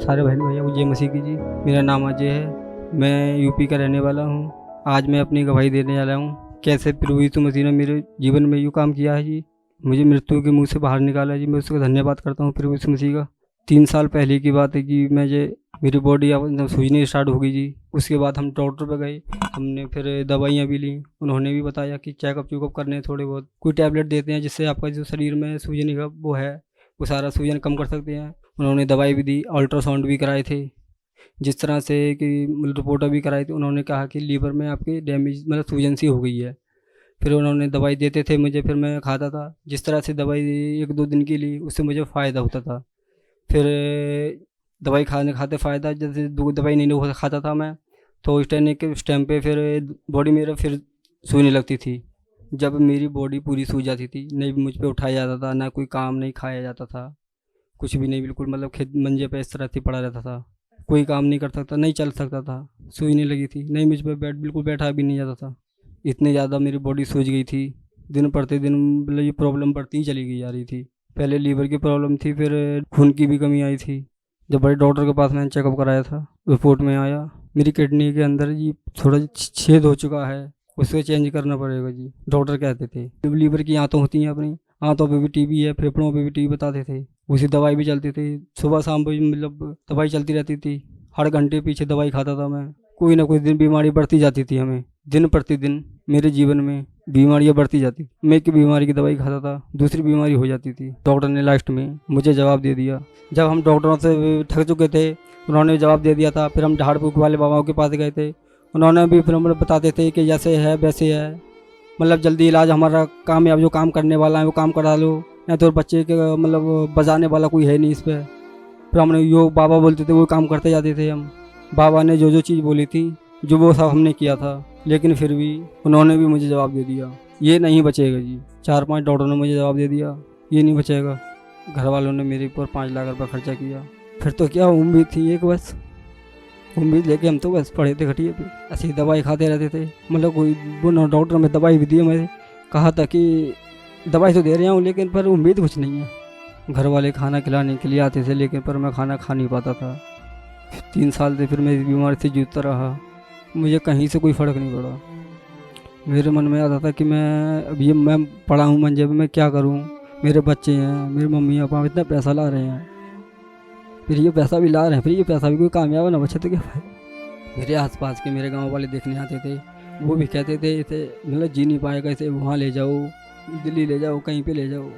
सारे बहन भैया को जय मसीह की जी। मेरा नाम अजय है, मैं यूपी का रहने वाला हूँ। आज मैं अपनी गवाही देने वाला हूँ कैसे प्रभु यीशु मसीह ने मेरे जीवन में यूँ काम किया है जी, मुझे मृत्यु के मुंह से बाहर निकाला जी। मैं उसका धन्यवाद करता हूँ प्रभु यीशु मसीह का। 3 साल पहले की बात है कि मेरी बॉडी अब सूजनी स्टार्ट हो गई जी। उसके बाद हम डॉक्टर पे गए, हमने फिर दवाइयाँ भी ली। उन्होंने भी बताया कि चेकअप करने थोड़े बहुत, कोई टैबलेट देते हैं जिससे आपका जो शरीर में सूजन का वो है वो सारा सूजन कम कर सकते हैं। उन्होंने दवाई भी दी, अल्ट्रासाउंड भी कराए थे, जिस तरह से कि रिपोर्टें भी कराई थी। उन्होंने कहा कि लीवर में आपके डैमेज सूजन सी हो गई है। फिर उन्होंने दवाई देते थे मुझे, फिर मैं खाता था। जिस तरह से दवाई 1-2 दिन की ली, उससे मुझे फ़ायदा होता था। फिर दवाई खाते फ़ायदा, जैसे दवाई नहीं खाता था मैं, तो उस टाइम पे फिर बॉडी मेरा फिर सूजने लगती थी। जब मेरी बॉडी पूरी सूज जाती थी, नहीं मुझ पे उठाया जाता था, ना कोई काम नहीं खाया जाता था, कुछ भी नहीं, बिल्कुल खेत मंजे पे इस तरह से पड़ा रहता था। कोई काम नहीं कर सकता, नहीं चल सकता था, सूजने लगी थी, नहीं मुझ पे बिल्कुल बैठा भी नहीं जाता था। इतनी ज़्यादा मेरी बॉडी सूज गई थी। दिन प्रतिदिन ये प्रॉब्लम बढ़ती ही चली गई जा रही थी। पहले लीवर की प्रॉब्लम थी, फिर खून की भी कमी आई थी। जब बड़े डॉक्टर के पास मैंने चेकअप कराया था, रिपोर्ट में आया मेरी किडनी के अंदर जी थोड़ा छेद हो चुका है, उसको चेंज करना पड़ेगा जी। डॉक्टर कहते थे लीवर की आंतों होती हैं, अपनी आंतों पे भी टीबी है, फेफड़ों पे भी टीबी बताते थे। उसी दवाई भी चलती थी, सुबह शाम भी दवाई चलती रहती थी। हर घंटे पीछे दवाई खाता था मैं। कोई ना कोई दिन बीमारी बढ़ती जाती थी हमें। दिन प्रतिदिन मेरे जीवन में बीमारियां बढ़ती जाती। मैं एक बीमारी की दवाई खाता था, दूसरी बीमारी हो जाती थी। डॉक्टर ने लास्ट में मुझे जवाब दे दिया। जब हम डॉक्टरों से थक चुके थे, उन्होंने जवाब दे दिया था। फिर हम झाड़ फूक वाले बाबाओं के पास गए थे, उन्होंने भी फिर हमें बताते थे कि जैसे है वैसे है, जल्दी इलाज हमारा कामयाब, जो काम करने वाला है वो काम करा लो, या तो बच्चे के बजाने वाला कोई है नहीं इस पर। फिर हमने जो बाबा बोलते थे वो काम करते जाते थे हम। बाबा ने जो चीज़ बोली थी, जो वो सब हमने किया था। लेकिन फिर भी उन्होंने भी मुझे जवाब दे दिया, ये नहीं बचेगा जी। 4-5 डॉक्टरों ने मुझे जवाब दे दिया, ये नहीं बचेगा। घर वालों ने मेरे ऊपर 5 लाख रुपये खर्चा किया। फिर तो क्या उम्मीद थी, एक बस उम्मीद लेके हम तो बस पड़े थे खटिए पे, ऐसी दवाई खाते रहते थे। कोई डॉक्टर में दवाई भी दी, मैं कहा था कि दवाई तो दे रहा हूँ लेकिन पर उम्मीद कुछ नहीं है। घर वाले खाना खिलाने के लिए आते थे, लेकिन पर मैं खाना खा नहीं पाता था। 3 साल से फिर मैं इस बीमारी से जूझता रहा, मुझे कहीं से कोई फ़र्क नहीं पड़ा। मेरे मन में आता था कि मैं पड़ा हूँ मंजे पे, मैं क्या करूँ, मेरे बच्चे हैं, मेरे मम्मी पापा इतना पैसा ला रहे हैं, फिर ये पैसा भी ला रहे हैं, फिर ये पैसा भी कोई कामयाब ना बचे तो क्या फायदा। मेरे आसपास के मेरे गांव वाले देखने आते थे, वो भी कहते थे इसे जी नहीं पाएगा, इसे वहाँ ले जाओ, दिल्ली ले जाओ, कहीं पे ले जाओ।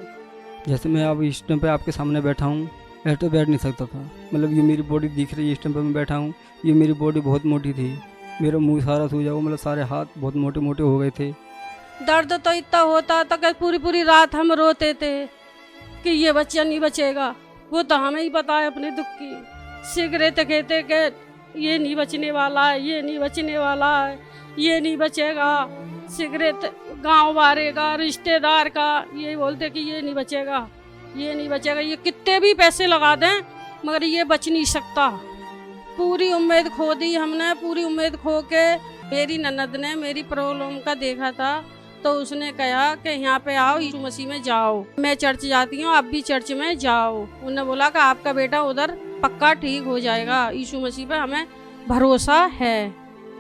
जैसे मैं अब इस टाइम पे आपके सामने बैठा हूँ, ऐसे तो बैठ नहीं सकता था। ये मेरी बॉडी दिख रही है, इस टाइम पे मैं बैठा हूँ, ये मेरी बॉडी बहुत मोटी थी, मेरा मुँह सारा सूजा हुआ, सारे हाथ बहुत मोटे मोटे हो गए थे। दर्द तो इतना होता था कि पूरी पूरी रात हम रोते थे कि ये बच्चा नहीं बचेगा। वो तो हमें ही पता है अपने दुख की। सिगरेट कहते कि ये नहीं बचने वाला है, ये नहीं बचने वाला है, ये नहीं बचेगा। सिगरेट गांव वाले का, रिश्तेदार का, ये बोलते कि ये नहीं बचेगा, ये नहीं बचेगा, ये कितने भी पैसे लगा दें मगर ये बच नहीं सकता। पूरी उम्मीद खो दी हमने, पूरी उम्मीद खो के मेरी ननद ने मेरी प्रॉब्लम का देखा था, तो उसने कहा कि यहाँ पे आओ, यीशु मसीह में जाओ। मैं चर्च जाती हूँ, आप भी चर्च में जाओ। उन्होंने बोला कि आपका बेटा उधर पक्का ठीक हो जाएगा, यीशु मसीह पे हमें भरोसा है।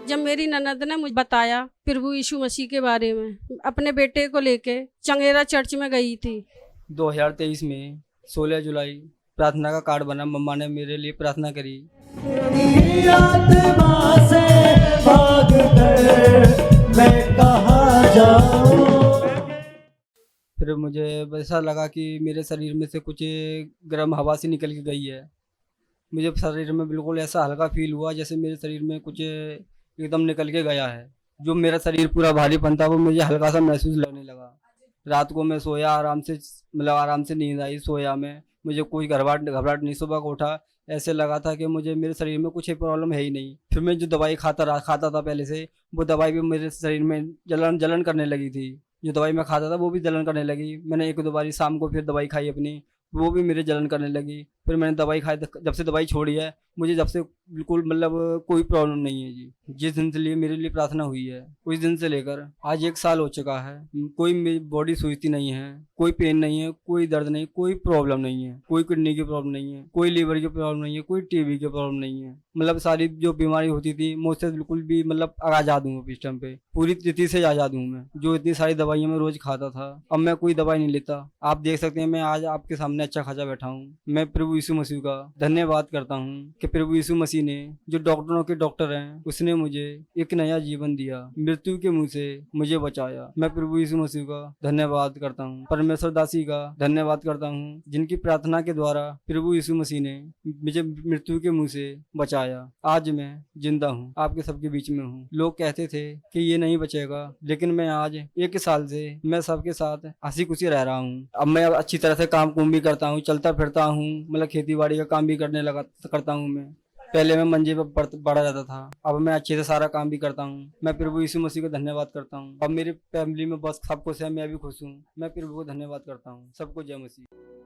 जब मेरी ननद ने मुझे बताया प्रभु यीशु मसीह के बारे में, अपने बेटे को लेके चंगेरा चर्च में गई थी। 2023 में 16 जुलाई प्रार्थना का कार्ड बना, मम्मा ने मेरे लिए प्रार्थना करी। फिर मुझे ऐसा लगा कि मेरे शरीर में से कुछ गर्म हवा सी निकल के गई है। मुझे शरीर में बिल्कुल ऐसा हल्का फील हुआ जैसे मेरे शरीर में कुछ एकदम निकल के गया है। जो मेरा शरीर पूरा भारीपन था वो मुझे हल्का सा महसूस लगने लगा। रात को मैं सोया आराम से, आराम से नींद आई सोया में, मुझे कोई घबराहट नहीं। सुबह को उठा, ऐसे लगा था कि मेरे शरीर में कुछ प्रॉब्लम है ही नहीं। फिर मैं जो दवाई खाता था पहले से, वो दवाई भी मेरे शरीर में जलन करने लगी थी। जो दवाई मैं खाता था वो भी जलन करने लगी। मैंने 1-2 बारी शाम को फिर दवाई खाई अपनी, वो भी मेरे जलन करने लगी। फिर मैंने दवाई खाई, जब से दवाई छोड़ी है मुझे जब से बिल्कुल मतलब कोई प्रॉब्लम नहीं है जी। जिस दिन से लिए मेरे लिए प्रार्थना हुई है उस दिन से लेकर आज 1 साल हो चुका है। कोई मेरी बॉडी सूझती नहीं है, कोई पेन नहीं है, कोई दर्द नहीं, कोई प्रॉब्लम नहीं है, कोई किडनी की प्रॉब्लम नहीं है, कोई लीवर की प्रॉब्लम नहीं है, कोई टीबी की प्रॉब्लम नहीं है। मतलब सारी जो बीमारी होती थी मुझसे बिल्कुल भी मतलब आजाद हूँ इस टाइम पे, पूरी तरीके से आजाद हूँ मैं। जो इतनी सारी दवाइयाँ मैं रोज खाता था अब मैं कोई दवाई नहीं लेता। आप देख सकते हैं मैं आज आपके सामने अच्छा खासा बैठा हूँ। मैं प्रभु यीशु मसीह का धन्यवाद करता हूँ कि प्रभु यीशु मसीह ने जो डॉक्टरों के डॉक्टर हैं उसने मुझे एक नया जीवन दिया, मृत्यु के मुंह से मुझे बचाया। मैं प्रभु यीशु मसीह का धन्यवाद करता हूँ, परमेश्वर दासी का धन्यवाद करता हूँ जिनकी प्रार्थना के द्वारा प्रभु यीशु मसीह ने मुझे मृत्यु के मुंह से बचाया। आज मैं जिंदा हूँ, आपके सबके बीच में हूँ। लोग कहते थे कि ये नहीं बचेगा, लेकिन मैं आज 1 साल से मैं सबके साथ हंसी खुशी रह रहा हूँ। अब मैं अच्छी तरह से काम कुम भी करता हूँ, चलता फिरता हूँ, मतलब खेती बाड़ी का काम भी करता हूँ मैं। पहले मैं मंजे पर पड़ा रहता था, अब मैं अच्छे से सारा काम भी करता हूँ। मैं प्रभु यीशु मसीह को धन्यवाद करता हूँ। अब मेरी फैमिली में बस सब कुछ है, मैं भी खुश हूँ। मैं प्रभु को धन्यवाद करता हूँ। सबको जय मसीह।